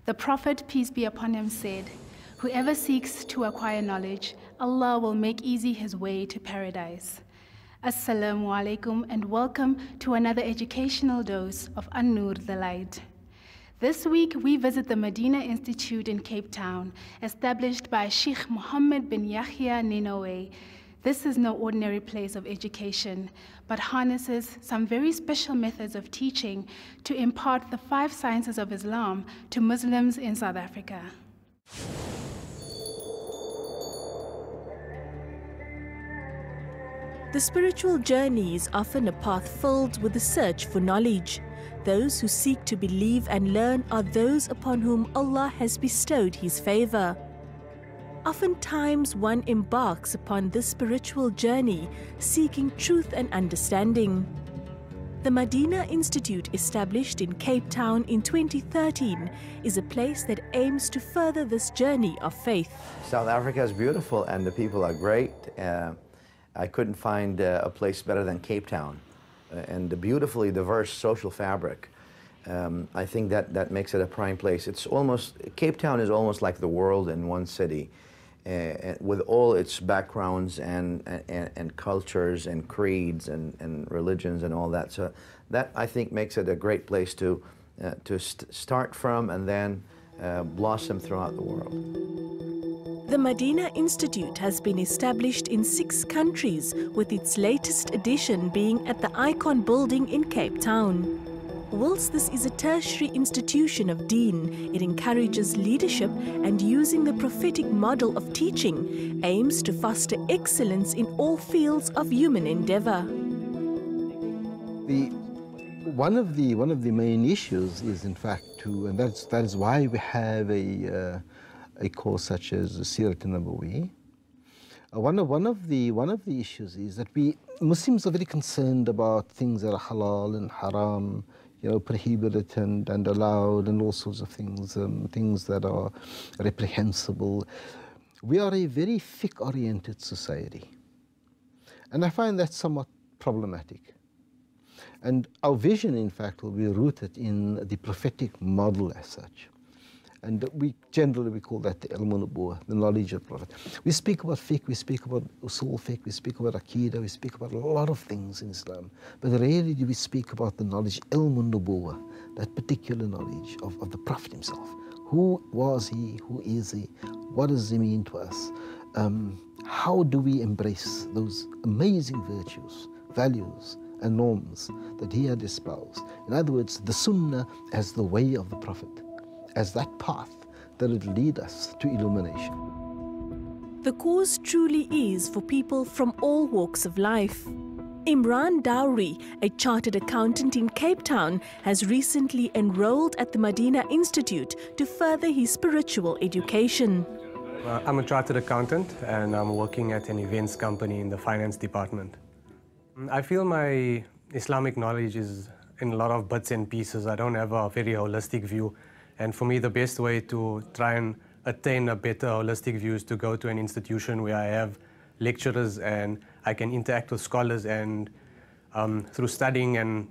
The Prophet, peace be upon him, said, "Whoever seeks to acquire knowledge, Allah will make easy his way to paradise." Assalamu alaikum and welcome to another educational dose of An-Nur the Light. This week we visit the Madina Institute in Cape Town, established by Sheikh Mohammed bin Yahya Ninoue. This is no ordinary place of education, but harnesses some very special methods of teaching to impart the 5 sciences of Islam to Muslims in South Africa. The spiritual journey is often a path filled with the search for knowledge. Those who seek to believe and learn are those upon whom Allah has bestowed His favor. Oftentimes one embarks upon this spiritual journey seeking truth and understanding. The Madina Institute, established in Cape Town in 2013, is a place that aims to further this journey of faith. South Africa is beautiful and the people are great. I couldn't find a place better than Cape Town. And the beautifully diverse social fabric. I think that makes it a prime place. Cape Town is almost like the world in one city, with all its backgrounds and cultures and creeds and religions and all that. So that, I think, makes it a great place to start from and then blossom throughout the world. The Madina Institute has been established in 6 countries, with its latest edition being at the Icon building in Cape Town. Whilst this is a tertiary institution of Deen, it encourages leadership and, using the prophetic model of teaching, aims to foster excellence in all fields of human endeavor. One of the main issues is, in fact, and that is why we have a course such as Sirat Nabawi. One of the issues is that Muslims are very concerned about things that are halal and haram, prohibited and allowed, and all sorts of things, things that are reprehensible. We are a very fiqh-oriented society, and I find that somewhat problematic. And our vision, in fact, will be rooted in the prophetic model as such. And we call that the ilm al-nubuwwah, the knowledge of the Prophet. We speak about fiqh, we speak about usul fiqh, we speak about aqidah, we speak about a lot of things in Islam. But rarely do we speak about the knowledge, ilm al-nubuwwah, that particular knowledge of the Prophet himself. Who was he? Who is he? What does he mean to us? How do we embrace those amazing virtues, values, and norms that he had espoused? In other words, the sunnah as the way of the Prophet, as that path that will lead us to illumination. The course truly is for people from all walks of life. Imran Dowry, a chartered accountant in Cape Town, has recently enrolled at the Madina Institute to further his spiritual education. I'm a chartered accountant and I'm working at an events company in the finance department. I feel my Islamic knowledge is in a lot of bits and pieces. I don't have a very holistic view. And for me, the best way to try and attain a better holistic view is to go to an institution where I have lecturers and I can interact with scholars, and through studying and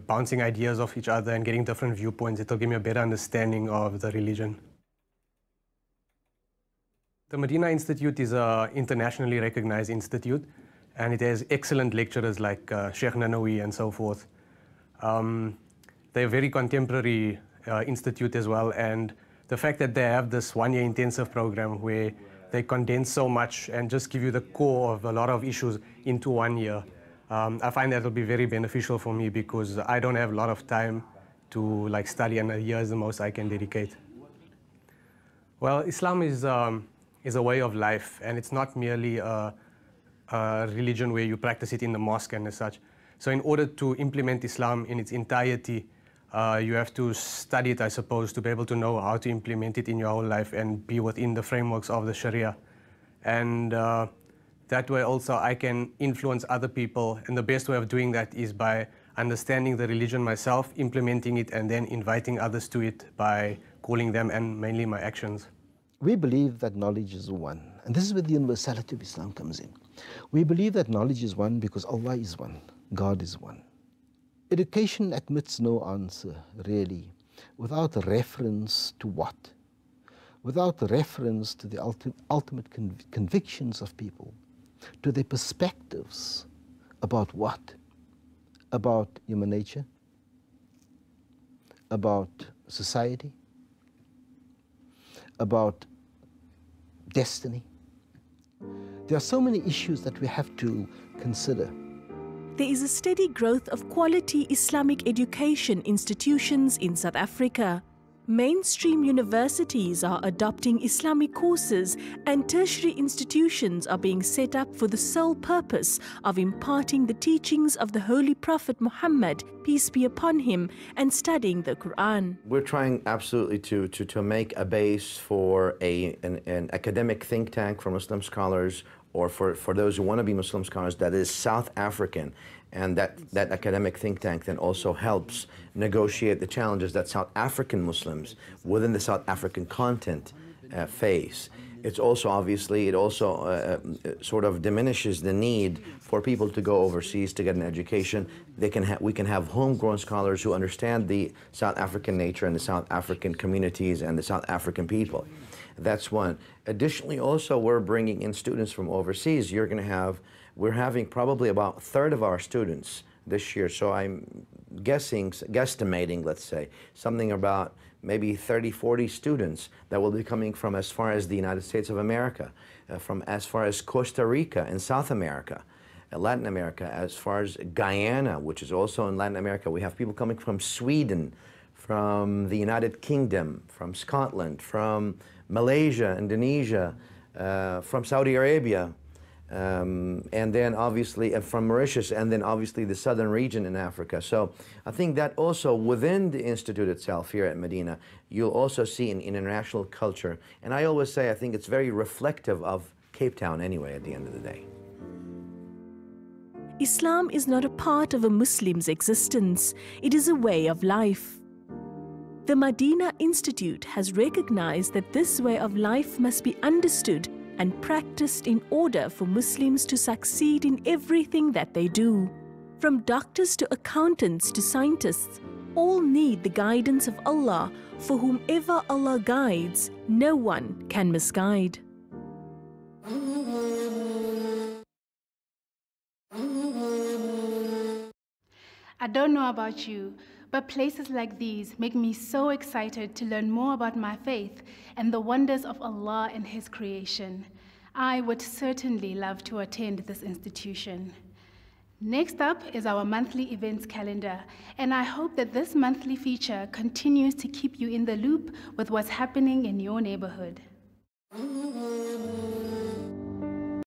bouncing ideas off each other and getting different viewpoints, it'll give me a better understanding of the religion. The Madina Institute is an internationally recognized institute, and it has excellent lecturers like Sheikh Nanoui and so forth. They're very contemporary institute as well, and the fact that they have this 1-year intensive program where they condense so much and just give you the core of a lot of issues into 1 year, I find that will be very beneficial for me because I don't have a lot of time to study, and a year is the most I can dedicate. Well, Islam is a way of life, and it's not merely a religion where you practice it in the mosque and as such. So in order to implement Islam in its entirety, you have to study it, I suppose, to be able to know how to implement it in your whole life and be within the frameworks of the Sharia. And that way also I can influence other people, and the best way of doing that is by understanding the religion myself, implementing it, and then inviting others to it by calling them, and mainly my actions. We believe that knowledge is one, and this is where the universality of Islam comes in. We believe that knowledge is one because Allah is one, God is one. Education admits no answer, really. without reference to what? Without reference to the ultimate convictions of people, to their perspectives about what? About human nature, about society, about destiny. There are so many issues that we have to consider. There is a steady growth of quality Islamic education institutions in South Africa. Mainstream universities are adopting Islamic courses, and tertiary institutions are being set up for the sole purpose of imparting the teachings of the Holy Prophet Muhammad, peace be upon him, and studying the Quran. We're trying absolutely to make a base for an academic think tank for Muslim scholars, or for those who want to be Muslim scholars, that is South African, and that academic think tank then also helps negotiate the challenges that South African Muslims within the South African content face. It's also obviously, it also sort of diminishes the need for people to go overseas to get an education. We can have homegrown scholars who understand the South African nature and the South African communities and the South African people. That's one. Additionally, also, we're bringing in students from overseas. We're having probably about a third of our students this year. So I'm guesstimating, let's say, something about maybe 30, 40 students that will be coming from as far as the United States of America, from as far as Costa Rica in South America, Latin America, as far as Guyana, which is also in Latin America. We have people coming from Sweden, from the United Kingdom, from Scotland, from Malaysia, Indonesia, from Saudi Arabia, and then obviously from Mauritius, and then obviously the southern region in Africa. So I think that also within the Institute itself here at Madina, you'll also see an international culture. And I always say I think it's very reflective of Cape Town anyway at the end of the day. Islam is not a part of a Muslim's existence. It is a way of life. The Madina Institute has recognized that this way of life must be understood and practiced in order for Muslims to succeed in everything that they do. From doctors to accountants to scientists, all need the guidance of Allah, for whomever Allah guides, no one can misguide. I don't know about you, but places like these make me so excited to learn more about my faith and the wonders of Allah and His creation. I would certainly love to attend this institution. Next up is our monthly events calendar, and I hope that this monthly feature continues to keep you in the loop with what's happening in your neighborhood.